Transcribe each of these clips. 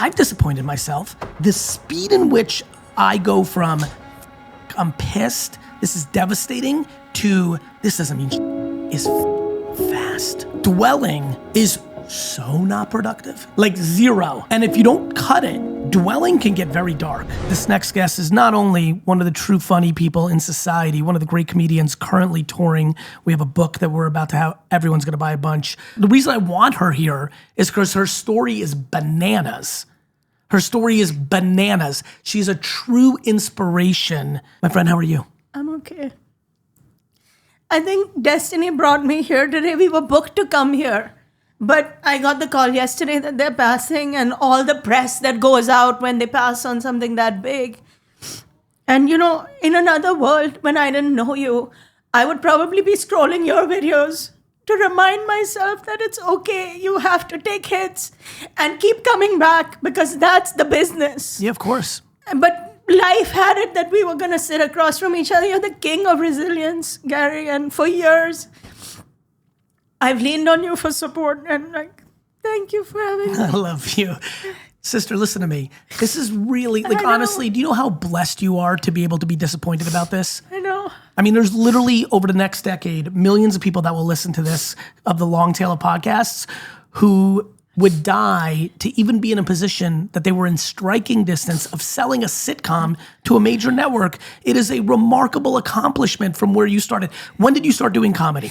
I've disappointed myself. The speed in which I go from, I'm pissed, this is devastating, to this doesn't mean is fast. Dwelling is so not productive, like zero. And if you don't cut it, dwelling can get very dark. This next guest is not only one of the true funny people in society, one of the great comedians currently touring. We have a book that we're about to have, everyone's gonna buy a bunch. The reason I want her here is because her story is bananas. Her story is bananas. She's a true inspiration. My friend, how are you? I'm okay. I think destiny brought me here today. We were booked to come here. But I got the call yesterday that they're passing and all the press that goes out when they pass on something that big. And you know, in another world, when I didn't know you, I would probably be scrolling your videos to remind myself that it's okay. You have to take hits and keep coming back because that's the business. Yeah, of course. But life had it that we were going to sit across from each other. You're the king of resilience, Gary. And for years, I've leaned on you for support. And like, thank you for having me. I love you. Sister, listen to me. This is really, like, honestly, do you know how blessed you are to be able to be disappointed about this? I know. I mean, there's literally, over the next decade, millions of people that will listen to this, of the long tail of podcasts, who would die to even be in a position that they were in striking distance of selling a sitcom to a major network. It is a remarkable accomplishment from where you started. When did you start doing comedy?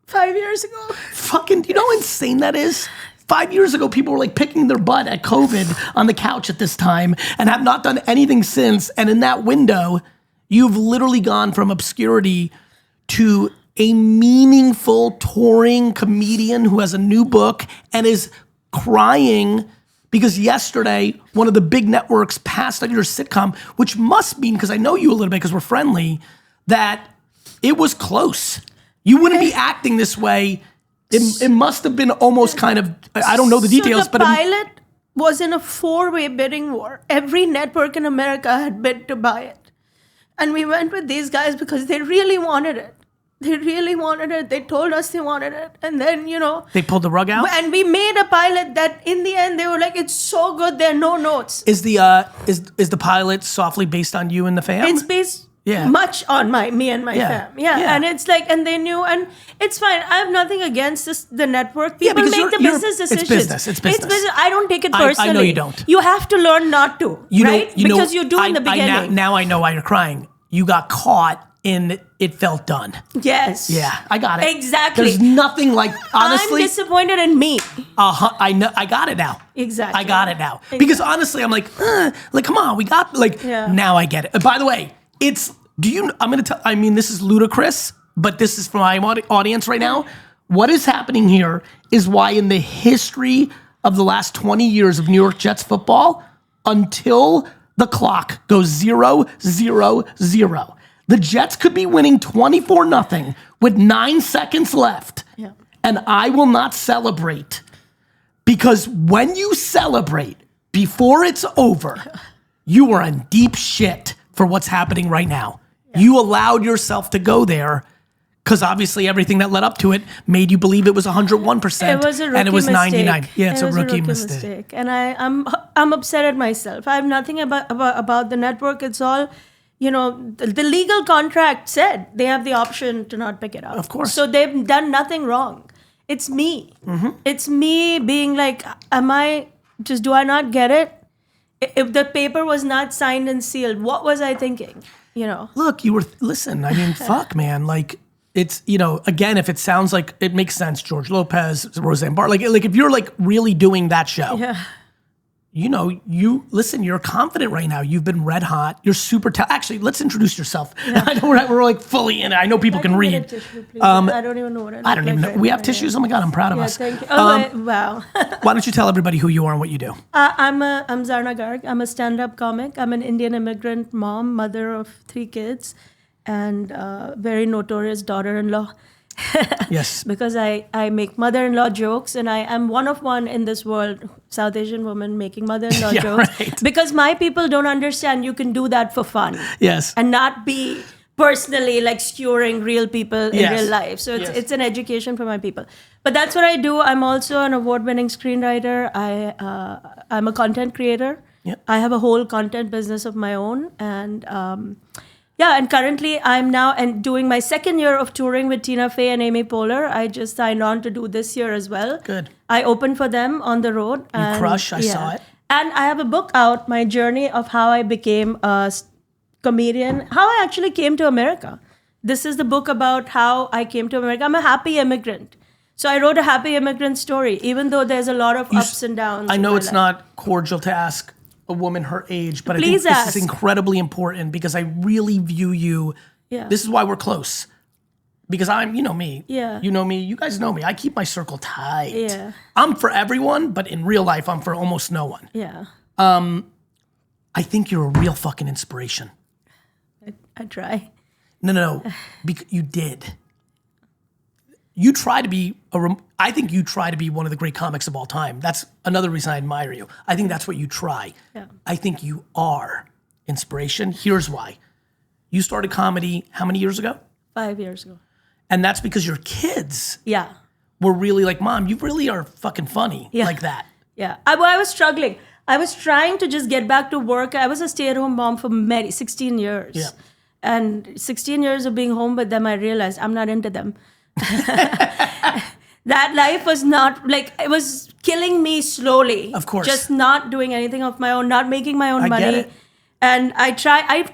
5 years ago. Fucking, do you know how insane that is? 5 years ago, people were like picking their butt at COVID on the couch at this time and have not done anything since. And in that window, you've literally gone from obscurity to a meaningful touring comedian who has a new book and is crying because yesterday one of the big networks passed on your sitcom, which must mean, because I know you a little bit because we're friendly, that it was close. You wouldn't be acting this way. It must have been almost kind of, I don't know the details, so the pilot was in a 4-way bidding war. Every network in America had bid to buy it. And we went with these guys because they really wanted it. They really wanted it. They told us they wanted it. And then, you know. They pulled the rug out? And we made a pilot that in the end, they were like, it's so good, there are no notes. Is the pilot softly based on you and the fam? It's based much on me and my fam. Yeah. And it's like, and they knew, and it's fine. I have nothing against the network. People make the business decisions. It's business. I don't take it personally. I know you don't. You have to learn not to, right? Because you do in the beginning. Now I know why you're crying. You got caught in it felt done. Yes. Yeah, I got it. Exactly. There's nothing like, honestly. I'm disappointed in me. I know. I got it now. Exactly. I got it now. Exactly. Because honestly, I'm like, come on, we got, now I get it. By the way, I mean, this is ludicrous, but this is for my audience right now. What is happening here is why in the history of the last 20 years of New York Jets football, until the clock goes 0-0-0, the Jets could be winning 24-0 with 9 seconds left. Yeah. And I will not celebrate, because when you celebrate before it's over, you are in deep shit for what's happening right now. Yeah. You allowed yourself to go there because obviously everything that led up to it made you believe it was 101%. It was a rookie and it was mistake. 99. Yeah, it's a rookie mistake. And I'm upset at myself. I have nothing about the network. It's all, you know, the legal contract said they have the option to not pick it up. Of course. So they've done nothing wrong. It's me. Mm-hmm. It's me being like, do I not get it? If the paper was not signed and sealed, what was I thinking? You know? Look, listen, I mean, fuck, man. Like, it's, you know, again, if it sounds like it makes sense, George Lopez, Roseanne Barr, like if you're like really doing that show, yeah. You know, you're confident right now. You've been red hot. You're super actually, let's introduce yourself. Yeah. I know we're like fully in it. I know people can read. Tissue, I don't even know what I don't even know. We have tissues. Oh my God, I'm proud of us. Thank you. Wow. Why don't you tell everybody who you are and what you do? I'm Zarna Garg. I'm a stand-up comic. I'm an Indian immigrant mom, mother of 3 kids, and very notorious daughter-in-law. Yes. Because I make mother-in-law jokes, and I am one of one in this world, South Asian woman making mother-in-law jokes. Right. Because my people don't understand you can do that for fun. Yes. And not be personally like skewering real people in real life. So it's an education for my people. But that's what I do. I'm also an award-winning screenwriter. I'm a content creator. Yep. I have a whole content business of my own. And and currently I'm now doing my second year of touring with Tina Fey and Amy Poehler. I just signed on to do this year as well. Good. I opened for them on the road. You crush. I saw it. And I have a book out, my journey of how I became a comedian, how I actually came to America. This is the book about how I came to America. I'm a happy immigrant. So I wrote a happy immigrant story, even though there's a lot of ups and downs. I know it's not cordial to ask a woman her age, but Please I think ask. this is incredibly important because I really view you. Yeah. This is why we're close. Because you know me. Yeah. You know me. You guys know me. I keep my circle tight. Yeah. I'm for everyone, but in real life, I'm for almost no one. Yeah. I think you're a real fucking inspiration. I try. No. You did. You try to be I think you try to be one of the great comics of all time. That's another reason I admire you. I think that's what you try. Yeah. I think you are inspiration. Here's why. You started comedy how many years ago? 5 years ago. And that's because your kids Yeah. were really like, Mom, you really are fucking funny Yeah. like that. Yeah. I was struggling. I was trying to just get back to work. I was a stay-at-home mom for 16 years. Yeah. And 16 years of being home with them, I realized I'm not into them. That life was not, like, it was killing me slowly. Of course. Just not doing anything of my own, not making my own money. Get it. And I've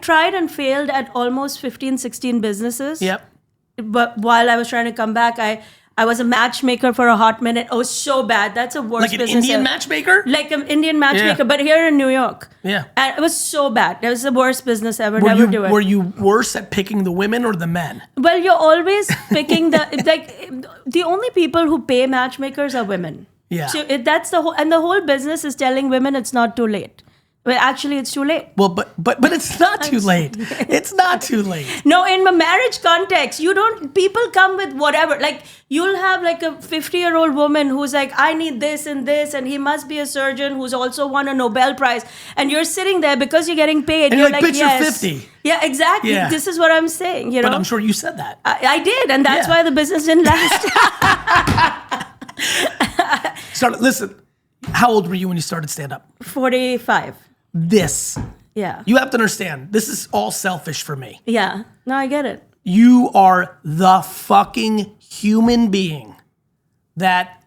tried and failed at almost 15, 16 businesses. Yep. But while I was trying to come back, I was a matchmaker for a hot minute. Oh, so bad. That's a worst Like an business Indian ever. matchmaker? Like an Indian matchmaker, Yeah. but here in New York. Yeah. And it was so bad. It was the worst business ever. Never do it. Were you worse at picking the women or the men? Well, you're always picking the only people who pay matchmakers are women. Yeah. So that's the whole business is telling women it's not too late. Well, actually, it's too late. Well, but it's not too late. It's not too late. No, in a marriage context, people come with whatever. Like, you'll have like a 50-year-old woman who's like, I need this, and he must be a surgeon who's also won a Nobel Prize. And you're sitting there because you're getting paid. And you're like, bitch, yes. you're 50. Yeah, exactly. Yeah. This is what I'm saying, you know? But I'm sure you said that. I did, and that's why the business didn't last. Listen, how old were you when you started stand-up? 45. You have to understand, this is all selfish for me. Yeah. No, I get it. You are the fucking human being that,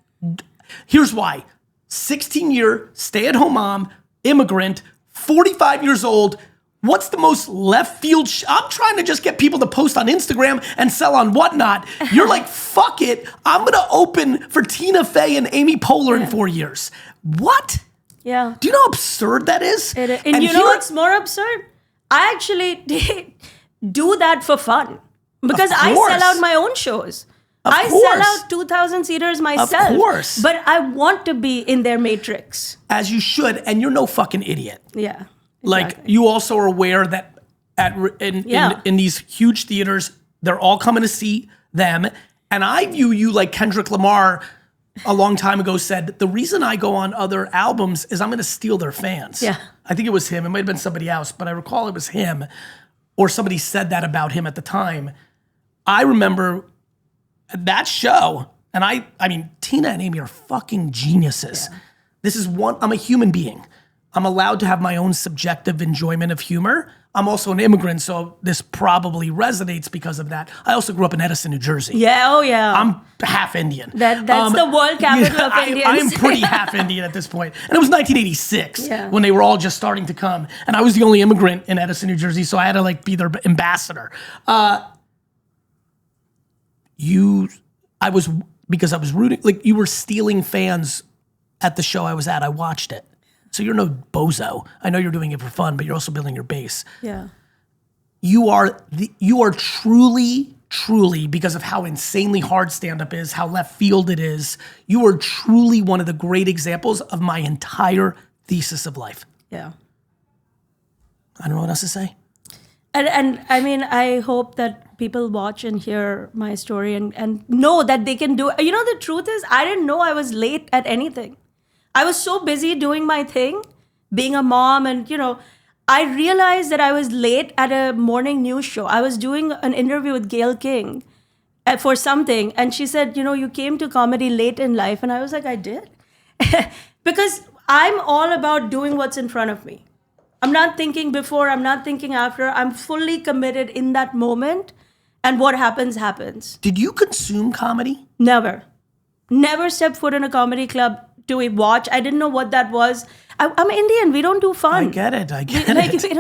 here's why. 16-year stay-at-home mom, immigrant, 45 years old. What's the most left field? I'm trying to just get people to post on Instagram and sell on whatnot. You're like, fuck it. I'm going to open for Tina Fey and Amy Poehler in 4 years. What? Yeah. Do you know how absurd that is? It is. And you know what's more absurd? I actually do that for fun. Because I sell out my own shows. I sell out 2,000 seaters myself. Of course. But I want to be in their matrix. As you should, and you're no fucking idiot. Yeah. Like, exactly. you also are aware that in these huge theaters, they're all coming to see them. And I view you like Kendrick Lamar a long time ago said, the reason I go on other albums is I'm going to steal their fans. Yeah. I think it was him. It might have been somebody else, but I recall it was him. Or somebody said that about him at the time. I remember that show, and I mean, Tina and Amy are fucking geniuses. Yeah. I'm a human being. I'm allowed to have my own subjective enjoyment of humor. I'm also an immigrant, so this probably resonates because of that. I also grew up in Edison, New Jersey. Yeah, oh yeah. I'm half Indian. That's the world capital of Indians. I am pretty half Indian at this point. And it was 1986 when they were all just starting to come. And I was the only immigrant in Edison, New Jersey, so I had to like be their ambassador. Because I was rooting, like you were stealing fans at the show I was at. I watched it. So you're no bozo. I know you're doing it for fun, but you're also building your base. Yeah. You are truly, because of how insanely hard stand-up is, how left field it is, you are truly one of the great examples of my entire thesis of life. Yeah. I don't know what else to say. And I mean, I hope that people watch and hear my story and know that they can do it. You know, the truth is, I didn't know I was late at anything. I was so busy doing my thing, being a mom, and, you know, I realized that I was late at a morning news show. I was doing an interview with Gayle King for something, and she said, you came to comedy late in life. And I was like, I did. Because I'm all about doing what's in front of me. I'm not thinking before, I'm not thinking after. I'm fully committed in that moment, and what happens, happens. Did you consume comedy? Never. Never stepped foot in a comedy club to watch. I didn't know what that was. I'm Indian. We don't do fun. I get it.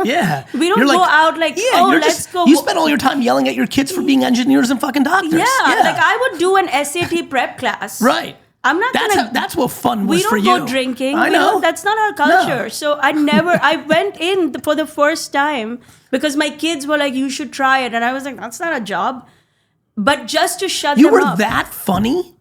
Yeah. We don't go out let's go. You spend all your time yelling at your kids for being engineers and fucking doctors. Yeah. Like I would do an SAT prep class. Right. I'm not That's what fun was for you. We don't go drinking. I know. That's not our culture. No. So I went in for the first time because my kids were like, you should try it. And I was like, that's not a job. But just to shut them up. You were that funny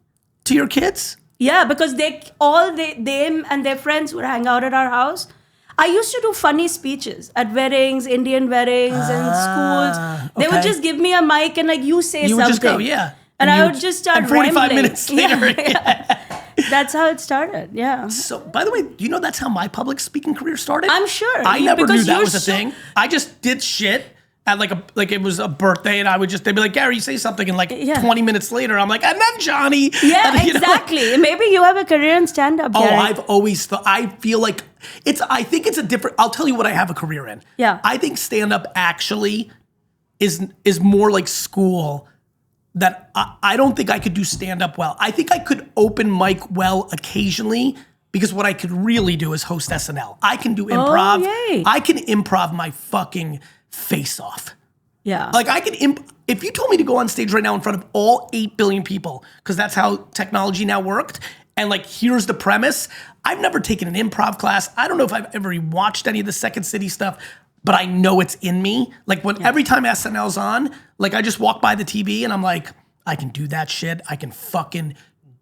to your kids? Yeah, because they and their friends would hang out at our house. I used to do funny speeches at weddings, Indian weddings, and schools. They would just give me a mic and you say something. You would just go, yeah. And I would just start 45 rambling. minutes later. Yeah. That's how it started, yeah. So, by the way, do you know that's how my public speaking career started? I'm sure. I never knew that was a thing. I just did shit at like it was a birthday, and they'd be like, Gary, you say something, and 20 minutes later, I'm like, and then Johnny. Yeah, exactly. Maybe you have a career in stand-up, Gary. Oh, I've always thought, I feel like I think it's a different, I'll tell you what I have a career in. Yeah. I think stand-up actually is more like school, that I don't think I could do stand-up well. I think I could open mic well occasionally, because what I could really do is host SNL. I can do improv. Oh, yay. I can improv my fucking face off. Yeah. Like I can, if you told me to go on stage right now in front of all 8 billion people, because that's how technology now worked, and here's the premise. I've never taken an improv class. I don't know if I've ever watched any of the Second City stuff, but I know it's in me. Every time SNL's on, I just walk by the TV and I'm like, I can do that shit. I can fucking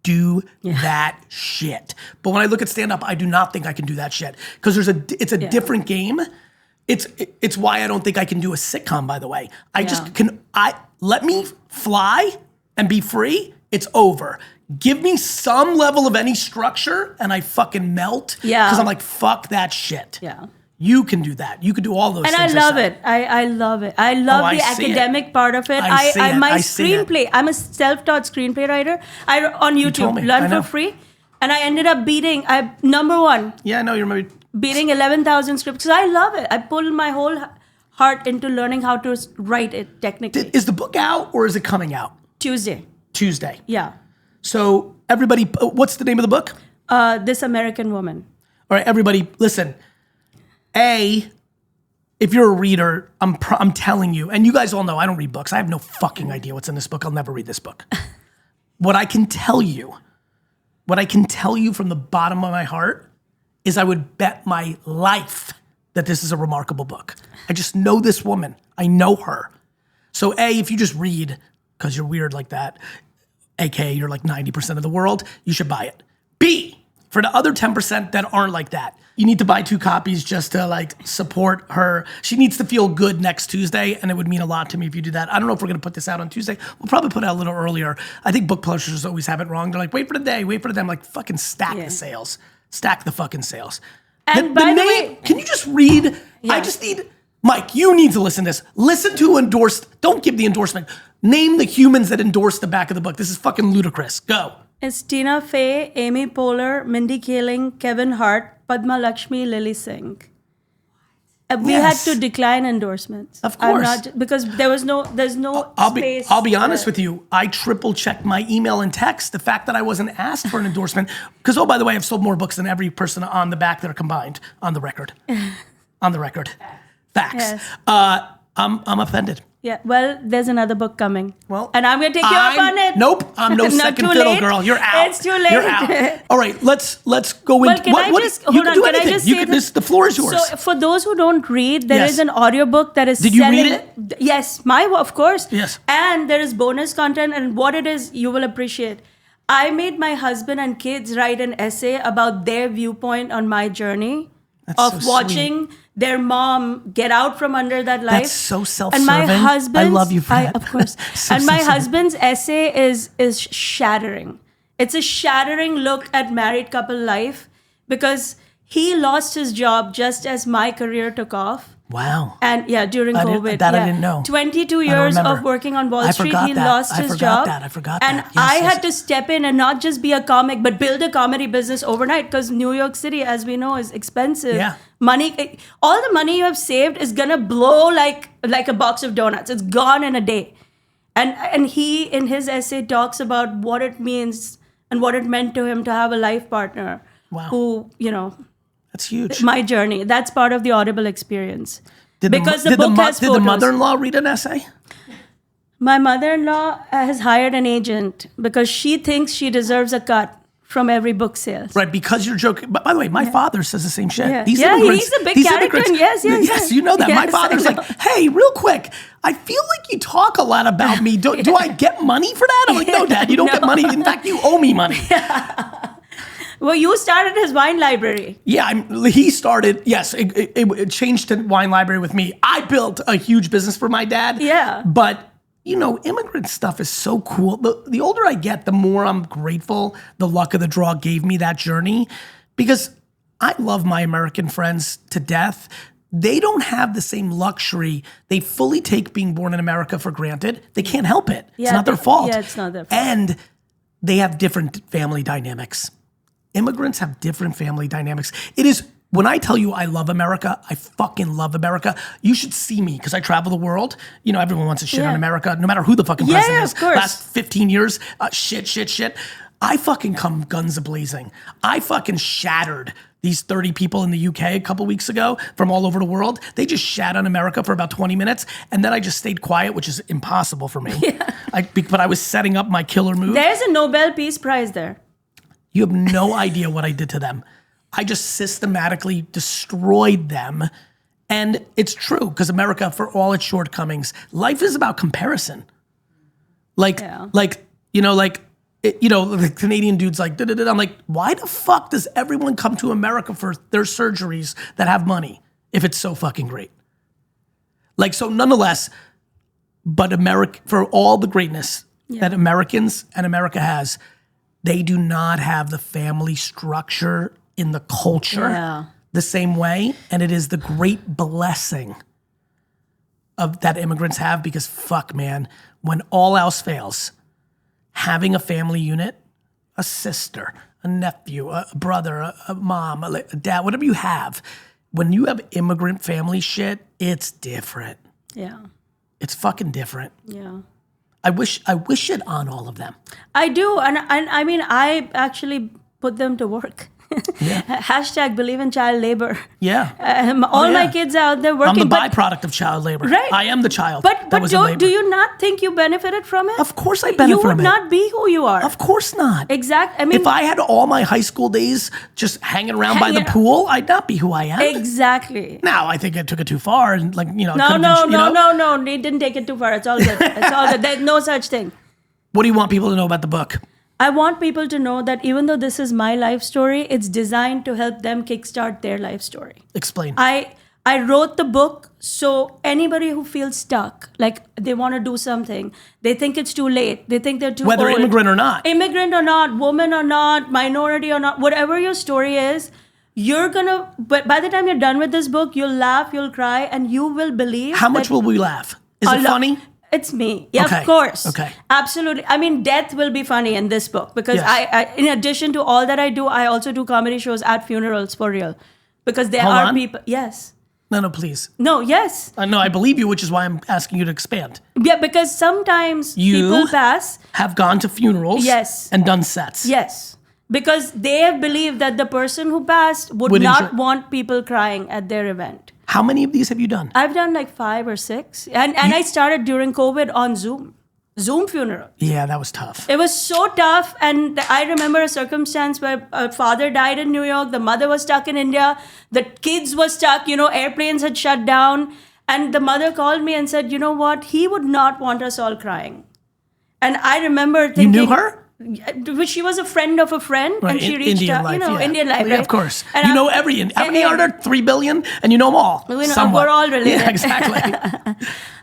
do that shit. But when I look at stand-up, I do not think I can do that shit, because it's a different game. It's why I don't think I can do a sitcom, by the way. Let me fly and be free. It's over. Give me some level of any structure and I fucking melt. Yeah. Because I'm like, fuck that shit. Yeah. You can do that. You can do all those things. And I love it. I love it. I love the academic part of it. My screenplay, I'm a self-taught screenplay writer. On YouTube, learn for free. And I ended up number one. Yeah, I know, you remember. Beating 11,000 scripts, because I love it. I pulled my whole heart into learning how to write it technically. Is the book out or is it coming out? Tuesday. Yeah. So everybody, what's the name of the book? This American Woman. All right, everybody, listen. If you're a reader, I'm telling you, and you guys all know I don't read books. I have no fucking idea what's in this book. I'll never read this book. What I can tell you from the bottom of my heart is I would bet my life that this is a remarkable book. I just know this woman. I know her. So if you just read, because you're weird like that, aka you're like 90% of the world, you should buy it. B, for the other 10% that aren't like that, you need to buy 2 copies just to support her. She needs to feel good next Tuesday, and it would mean a lot to me if you do that. I don't know if we're gonna put this out on Tuesday. We'll probably put it out a little earlier. I think book publishers always have it wrong. They're like, wait for the day. I'm like, fucking stack the sales. Stack the fucking sales. And by the way, can you just read? Yeah. I just need, Mike, you need to listen to this. Listen to don't give the endorsement. Name the humans that endorse the back of the book. This is fucking ludicrous. Go. It's Tina Fey, Amy Poehler, Mindy Kaling, Kevin Hart, Padma Lakshmi, Lily Singh. We had to decline endorsements. Of course. Because there's no space. I'll be honest with you. I triple checked my email and text. The fact that I wasn't asked for an endorsement, because by the way, I've sold more books than every person on the back that are combined on the record. Facts. Yes. I'm offended. Yeah, well, there's another book coming. Well, and I'm going to take you up on it. Nope, I'm no second fiddle, late. Girl. You're out. It's too late. You're out. All right, let's go into. Can I just say the floor is yours. So, for those who don't read, there is an audiobook that is. Did you read it? Yes, of course. Yes. And there is bonus content, and what it is, you will appreciate. I made my husband and kids write an essay about their viewpoint on my journey of watching their mom get out from under that life. That's so self-serving. And my husband's, I love you for that. Of course. And my husband's essay is shattering. It's a shattering look at married couple life, because He lost his job just as my career took off. Wow. And during COVID. I didn't know. 22 years of working on Wall Street, he lost his job. I forgot and that. Yes, I had to step in and not just be a comic, but build a comedy business overnight, because New York City, as we know, is expensive. Yeah. Money, all the money you have saved is going to blow like a box of donuts. It's gone in a day. And he, in his essay, talks about what it means and what it meant to him to have a life partner. Wow. Who, that's huge. my journey. That's part of the Audible experience. Did the book has photos. Did the mother-in-law read an essay? My mother-in-law has hired an agent because she thinks she deserves a cut from every book sales. Right, because you're joking. But by the way, my father says the same shit. Yeah, He's a big character. Yes, you know that. Yes, my father's like, hey, real quick, I feel like you talk a lot about me. Do I get money for that? I'm like, no, Dad, you don't get money. In fact, you owe me money. Well, you started his wine library. Yeah, he started, yes, it changed to wine library with me. I built a huge business for my dad. Yeah. But, immigrant stuff is so cool. The older I get, the more I'm grateful the luck of the draw gave me that journey, because I love my American friends to death. They don't have the same luxury. They fully take being born in America for granted. They can't help it. Yeah, it's not their fault. Yeah, it's not their fault. And they have different family dynamics. Immigrants have different family dynamics. It is, when I tell you I love America, I fucking love America. You should see me, because I travel the world. Everyone wants to shit on America, no matter who the fucking president is. Of course. Last 15 years, shit. I fucking come guns a-blazing. I fucking shattered these 30 people in the UK a couple weeks ago from all over the world. They just shat on America for about 20 minutes, and then I just stayed quiet, which is impossible for me. Yeah. But I was setting up my killer move. There's a Nobel Peace Prize there. You have no idea what I did to them. I just systematically destroyed them. And it's true, because America, for all its shortcomings, life is about comparison. The Canadian dude's like, da-da-da. I'm like, why the fuck does everyone come to America for their surgeries that have money if it's so fucking great? So nonetheless, but America, for all the greatness that Americans and America has, they do not have the family structure in the culture the same way. And it is the great blessing of that immigrants have, because fuck, man, when all else fails, having a family unit, a sister, a nephew, a brother, a mom, a dad, whatever you have, when you have immigrant family shit, it's different. Yeah. It's fucking different. Yeah. I wish it on all of them. I do, and I mean, I actually put them to work. Yeah. Hashtag believe in child labor. Yeah. All my kids out there working. I'm the byproduct of child labor. Right. I am the child. But do you not think you benefited from it? Of course I benefited from it. You would not be who you are. Of course not. Exactly. I mean, if I had all my high school days just hanging around by the pool, I'd not be who I am. Exactly. Now, I think I took it too far, and No. They didn't take it too far. It's all good. It's all good. There's no such thing. What do you want people to know about the book? I want people to know that even though this is my life story, it's designed to help them kickstart their life story. Explain. I wrote the book so anybody who feels stuck, like they want to do something, they think it's too late, they think they're too Whether old. immigrant or not, woman or not, minority or not, whatever your story is, but by the time you're done with this book, you'll laugh, you'll cry, and you will believe. How much will we laugh? Is it funny? It's me. Yeah, okay. Of course. Okay. Absolutely. I mean, death will be funny in this book, because I in addition to all that I do, I also do comedy shows at funerals for real. Because there are people. Yes. No, please. No, yes. No, I believe you, which is why I'm asking you to expand. Yeah, because sometimes people pass. Have gone to funerals. Yes. And done sets. Yes. Because they have believed that the person who passed would not want people crying at their event. How many of these have you done? I've done like 5 or 6. And I started during COVID on Zoom funeral. Yeah, that was tough. It was so tough. And I remember a circumstance where a father died in New York. The mother was stuck in India. The kids were stuck. airplanes had shut down. And the mother called me and said, you know what? He would not want us all crying. And I remember thinking... You knew her? She was a friend of a friend, right. And she reached Indian out, life, Indian life, right? right? Of course. And you know every Indian. How many are there? 3 billion? And you know them all. We're all related. Yeah, exactly.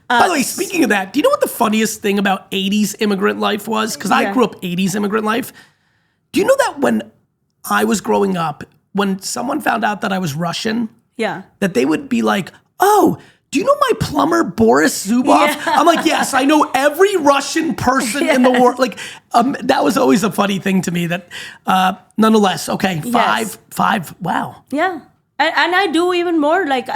By the way, speaking of that, do you know what the funniest thing about 80s immigrant life was? Because I grew up 80s immigrant life. Do you know that when I was growing up, when someone found out that I was Russian, Yeah. that they would be like, oh, do you know my plumber, Boris Zubov? Yeah. I'm like, yes, I know every Russian person in the world. Like, that was always a funny thing to me that, nonetheless, okay, five, wow. Yeah. And I do even more. Like,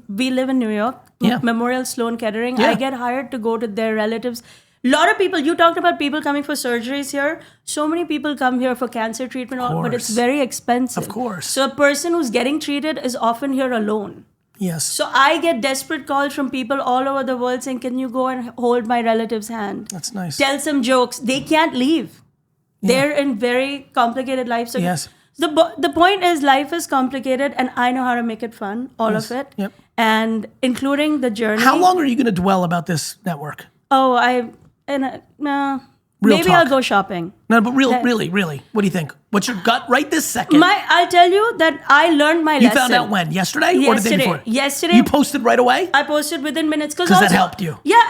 we live in New York, Yeah. Memorial Sloan Kettering. Yeah. I get hired to go to their relatives. A lot of people, you talked about people coming for surgeries here. So many people come here for cancer treatment, but it's very expensive. Of course. So a person who's getting treated is often here alone. Yes. So I get desperate calls from people all over the world saying, can you go and hold my relative's hand? That's nice. Tell some jokes. They can't leave. They're in very complicated lives. So Yes. the point is life is complicated and I know how to make it fun, all of it. Yep. And including the journey. How long are you going to dwell about this network? Oh, maybe talk. I'll go shopping. No, but really, what do you think? What's your gut right this second? I'll tell you that I learned my lesson. You found out when? Yesterday or the day before? Yesterday. You posted right away? I posted within minutes. Because that helped you. Yeah.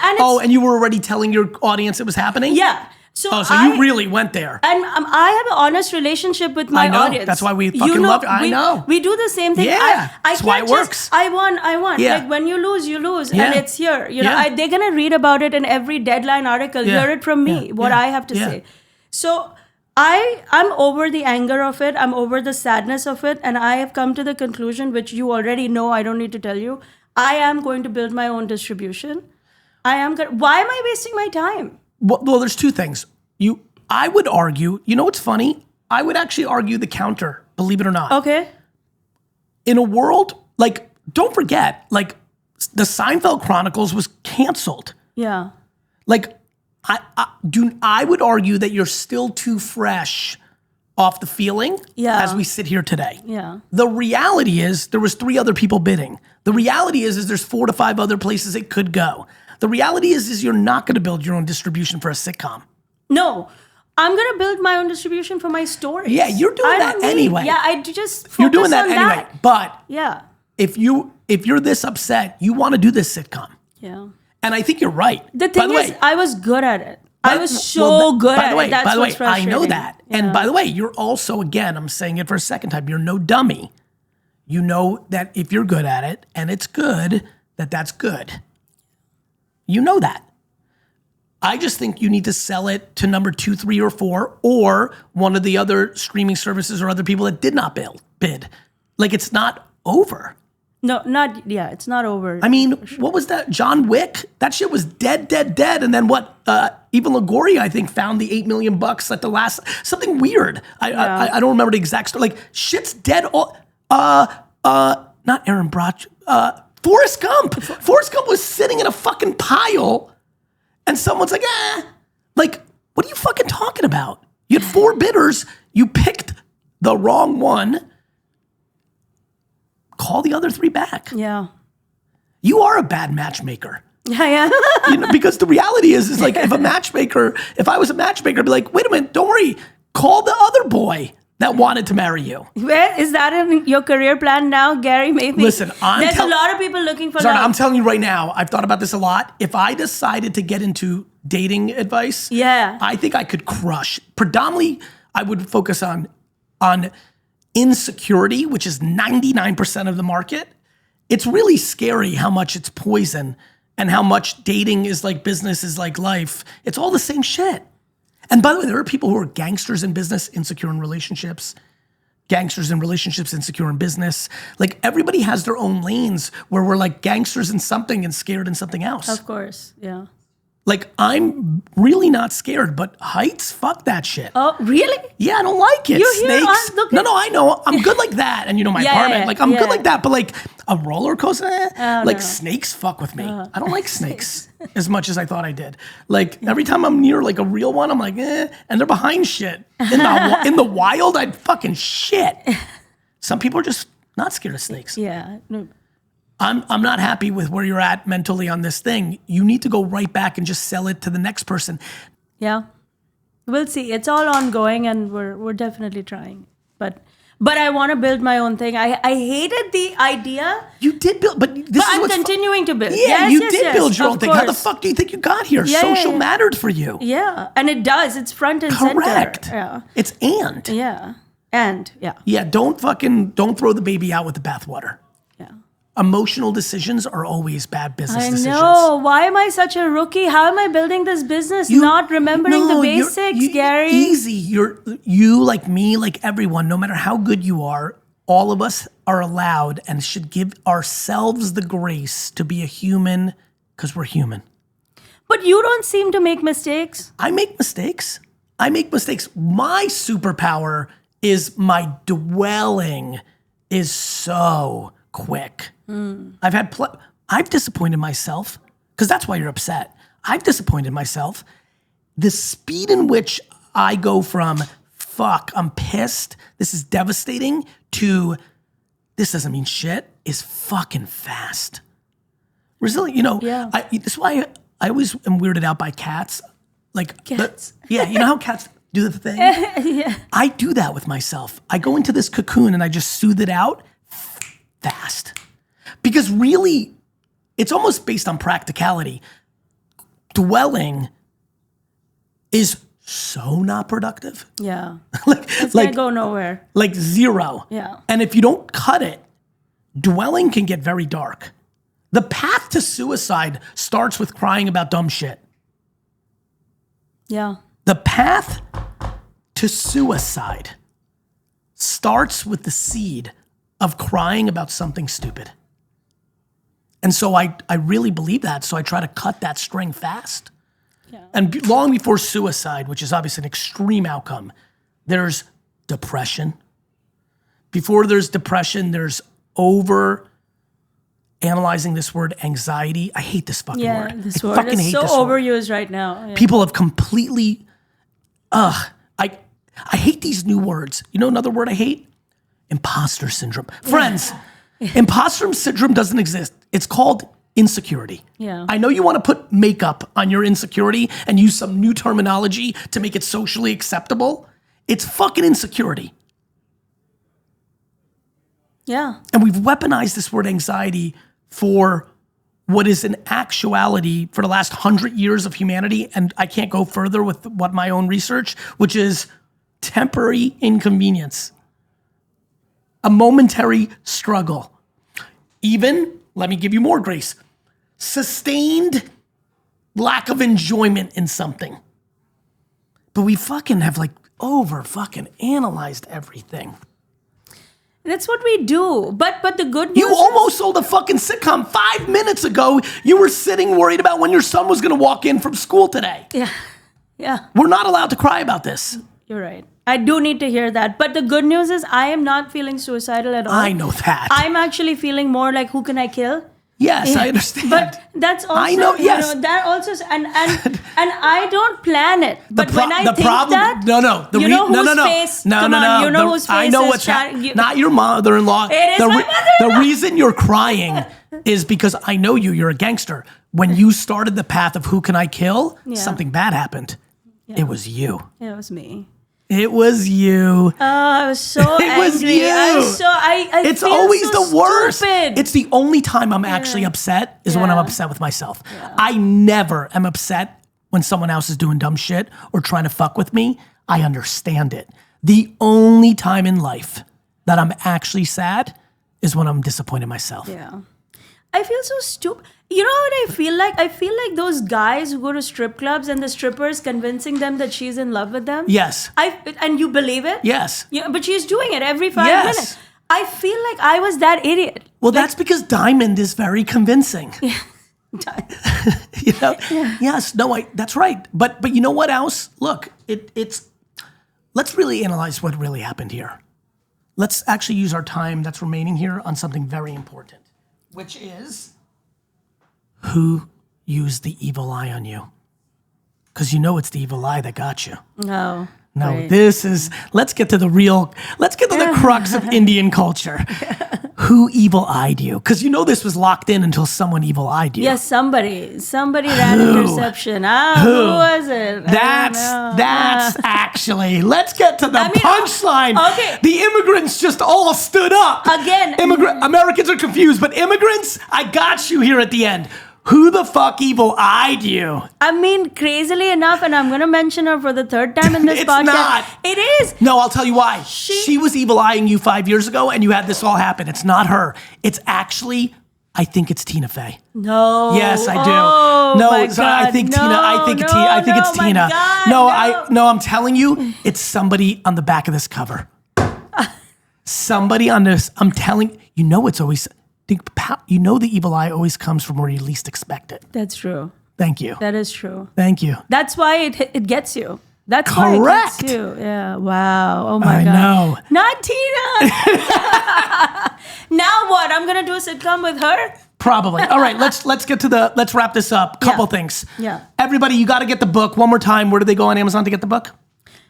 And you were already telling your audience it was happening? Yeah. So you really went there. And I have an honest relationship with my audience. That's why we fucking love you. I know. We do the same thing. Yeah. That's why it works. I won. Yeah. Like when you lose, you lose. Yeah. And it's here. Yeah. They're going to read about it in every deadline article. Yeah. Hear it from me, what I have to say. So I'm over the anger of it. I'm over the sadness of it. And I have come to the conclusion, which you already know, I don't need to tell you. I am going to build my own distribution. Why am I wasting my time? Well, there's two things. I would argue, you know what's funny? I would actually argue the counter, believe it or not. Okay. In a world, like, don't forget, like, the Seinfeld Chronicles was canceled. Yeah. Like, I would argue that you're still too fresh off the feeling as we sit here today. Yeah. The reality is there was 3 other people bidding. The reality is there's 4 to 5 other places it could go. The reality is you're not going to build your own distribution for a sitcom. No. I'm going to build my own distribution for my stories. Yeah, you're doing that anyway. Yeah, I just focus You're doing that on anyway. that. But Yeah. if you're this upset, you want to do this sitcom. Yeah. And I think you're right. The thing is, I was good at it. I was good at it. That's by the way, what's frustrating. I know that. Yeah. And by the way, you're also, again, I'm saying it for a second time, you're no dummy. You know that if you're good at it and it's good, that's good. You know that. I just think you need to sell it to number 2, 3, or 4, or one of the other streaming services or other people that did not bid. Like, it's not over. No, it's not over. I mean, what was that? John Wick? That shit was dead. And then what? Even Longoria, I think, found the $8 million at the last, something weird. I don't remember the exact story. Like, shit's dead. Not Aaron Brach. Forrest Gump. Forrest Gump was sitting in a fucking pile. And someone's like, like, what are you fucking talking about? You had 4 bidders. You picked the wrong one. Call the other 3 back. Yeah. You are a bad matchmaker. Yeah. Because the reality is like, if I was a matchmaker, I'd be like, wait a minute, don't worry. Call the other boy that wanted to marry you. Where is that in your career plan now, Gary? Maybe. Listen, there's a lot of people looking for Zarna, love. I'm telling you right now, I've thought about this a lot. If I decided to get into dating advice, I think I could crush. Predominantly, I would focus on insecurity, which is 99% of the market. It's really scary how much it's poison and how much dating is like business is like life. It's all the same shit. And by the way, there are people who are gangsters in business, insecure in relationships. Gangsters in relationships, insecure in business. Like, everybody has their own lanes where we're like gangsters in something and scared in something else. Of course, yeah. Like, I'm really not scared, but heights, fuck that shit. Oh, really? Yeah, I don't like it. You're here Snakes. No, I know. I'm good like that. And you know my apartment. Like, I'm good like that. But like a roller coaster, snakes fuck with me. I don't like snakes as much as I thought I did. Like, every time I'm near like a real one, I'm like, and they're behind shit. In the wild, I'd fucking shit. Some people are just not scared of snakes. Yeah. No. I'm not happy with where you're at mentally on this thing. You need to go right back and just sell it to the next person. Yeah. We'll see. It's all ongoing and we're definitely trying. But I want to build my own thing. I hated the idea. You did build, but I'm continuing to build. Yeah, you did build your own thing. How the fuck do you think you got here? Social mattered for you. Yeah, and it does. It's front and center. Correct. Yeah. It's and. Yeah. Yeah, don't throw the baby out with the bathwater. Yeah. Emotional decisions are always bad business decisions. I know. Why am I such a rookie? How am I building this business not remembering the basics, Gary? Easy. You, like me, like everyone, no matter how good you are, all of us are allowed and should give ourselves the grace to be a human because we're human. But you don't seem to make mistakes. I make mistakes. My superpower is my dwelling is so quick. I've disappointed myself because that's why you're upset. I've disappointed myself. The speed in which I go from fuck, I'm pissed, this is devastating, to this doesn't mean shit is fucking fast. Resilient, that's why I always am weirded out by cats. Like cats. You know how cats do the thing? Yeah. I do that with myself. I go into this cocoon and I just soothe it out fast. Because really, it's almost based on practicality. Dwelling is so not productive. Yeah. It's gonna go nowhere. Like zero. Yeah. And if you don't cut it, dwelling can get very dark. The path to suicide starts with crying about dumb shit. Yeah. The path to suicide starts with the seed of crying about something stupid. And so I really believe that. So I try to cut that string fast. Yeah. And long before suicide, which is obviously an extreme outcome, there's depression. Before there's depression, there's analyzing this word, anxiety. I hate this fucking word. Yeah, this I word fucking is hate so this word. overused right now. Yeah. People have completely, I hate these new words. You know another word I hate? Imposter syndrome. Friends, imposter syndrome doesn't exist. It's called insecurity. Yeah. I know you want to put makeup on your insecurity and use some new terminology to make it socially acceptable. It's fucking insecurity. Yeah. And we've weaponized this word anxiety for what is in actuality for the last 100 years of humanity, and I can't go further with what my own research, which is temporary inconvenience, a momentary struggle. Even, let me give you more grace, sustained lack of enjoyment in something. But we fucking have fucking analyzed everything. That's what we do. But the good news You almost sold a fucking sitcom 5 minutes ago. You were sitting worried about when your son was going to walk in from school today. Yeah. Yeah. We're not allowed to cry about this. You're right. I do need to hear that. But the good news is I am not feeling suicidal at all. I know that. I'm actually feeling more like, who can I kill? Yes, I understand. But that's also, I know, yes. that also, and I don't plan it. But when I think that, whose face I know what's not your mother-in-law. It is my mother-in-law. The reason you're crying is because I know you're a gangster. When you started the path of who can I kill, something bad happened. Yeah. It was you. It was me. It was you. Oh, I was so angry. It was you. It's feel always so the worst. Stupid. It's the only time I'm actually upset is when I'm upset with myself. Yeah. I never am upset when someone else is doing dumb shit or trying to fuck with me. I understand it. The only time in life that I'm actually sad is when I'm disappointed in myself. Yeah. I feel so stupid. You know what I feel like? I feel like those guys who go to strip clubs and the strippers convincing them that she's in love with them. Yes. And you believe it? Yes. Yeah, but she's doing it every 5 minutes. I feel like I was that idiot. Well, that's because Diamond is very convincing. Yeah. You know? Yeah. Yes. No, that's right. But you know what else? Look, it's let's really analyze what really happened here. Let's actually use our time that's remaining here on something very important, which is who used the evil eye on you? Because you know it's the evil eye that got you. No. No, right. Let's get to the crux of Indian culture. Who evil-eyed you? Because you know this was locked in until someone evil-eyed you. Yes, somebody ran interception. Who was it? That's actually, let's get to the punchline. Okay. The immigrants just all stood up. Again. Americans are confused, but immigrants, I got you here at the end. Who the fuck evil-eyed you? I mean, crazily enough, and I'm going to mention her for the third time in this It's podcast. not. It is. No, I'll tell you why. She was evil-eyeing you 5 years ago, and you had this all happen. It's not her. It's actually, I think it's Tina Fey. No. Yes, I do. Oh, no, my sorry, I God. think No, Tina. I think no, I think it's no, my Tina. God, No, I'm telling you, it's somebody on the back of this cover. Somebody on this. I'm telling you. Know it's always. You know the evil eye always comes from where you least expect it. That's true. Thank you. That is true. Thank you. That's why it gets you. That's Correct. why it gets you. Yeah. Wow. Oh my I God. know. Not Tina. Now what? I'm gonna do a sitcom with her. Probably. All right. Let's wrap this up. Couple things. Yeah. Everybody, you got to get the book one more time. Where do they go on Amazon to get the book?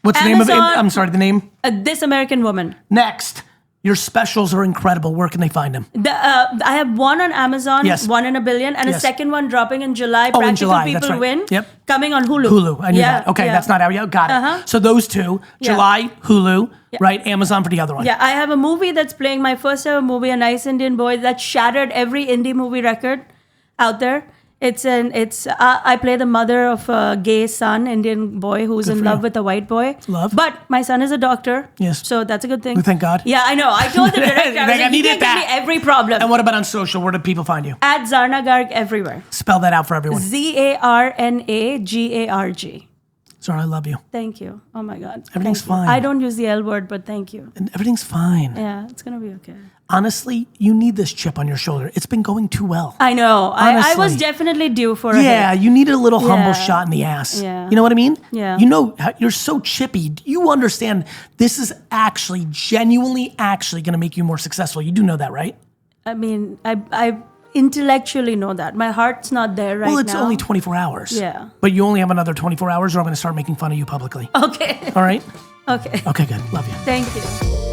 What's the name of it? Amazon- I'm sorry. The name. This American Woman. Next. Your specials are incredible. Where can they find them? I have one on Amazon, Yes. 1 in a billion, and a Yes. second one dropping in July. Oh, in Practical July, People that's right. Win. Yep. Coming on Hulu. Hulu. I knew that. Okay, yeah. that's not out yet. Got it. So those two, Yeah. July, Hulu, right? Amazon for the other one. Yeah, I have a movie that's playing, my first ever movie, A Nice Indian Boy, that shattered every indie movie record out there. I play the mother of a gay son, Indian boy who's in for love you. with a white boy. Love. But my son is a doctor. Yes. So that's a good thing. Thank God. Yeah, I know. I told the director, I was Like, I like, you needed can't give me that. every problem. And what about on social? Where do people find you? At Zarna Garg everywhere. Spell that out for everyone. ZarnaGarg. Sorry, I love you. Thank you. Oh my God. Everything's Thank you. fine. I don't use the L word, but thank you. And everything's fine. Yeah, it's going to be okay. Honestly, you need this chip on your shoulder. It's been going too well. I know. I was Honestly. definitely due for a Yeah, hit. you needed a little humble Yeah. shot in the ass. Yeah. You know what I mean? Yeah. You know, you're so chippy. You understand this is actually, genuinely, actually going to make you more successful. You do know that, right? I mean, I intellectually know that. My heart's not there right now. Well, it's only 24 hours. Yeah. But you only have another 24 hours or I'm going to start making fun of you publicly. Okay. All right? Okay. Okay, good. Love you. Thank you.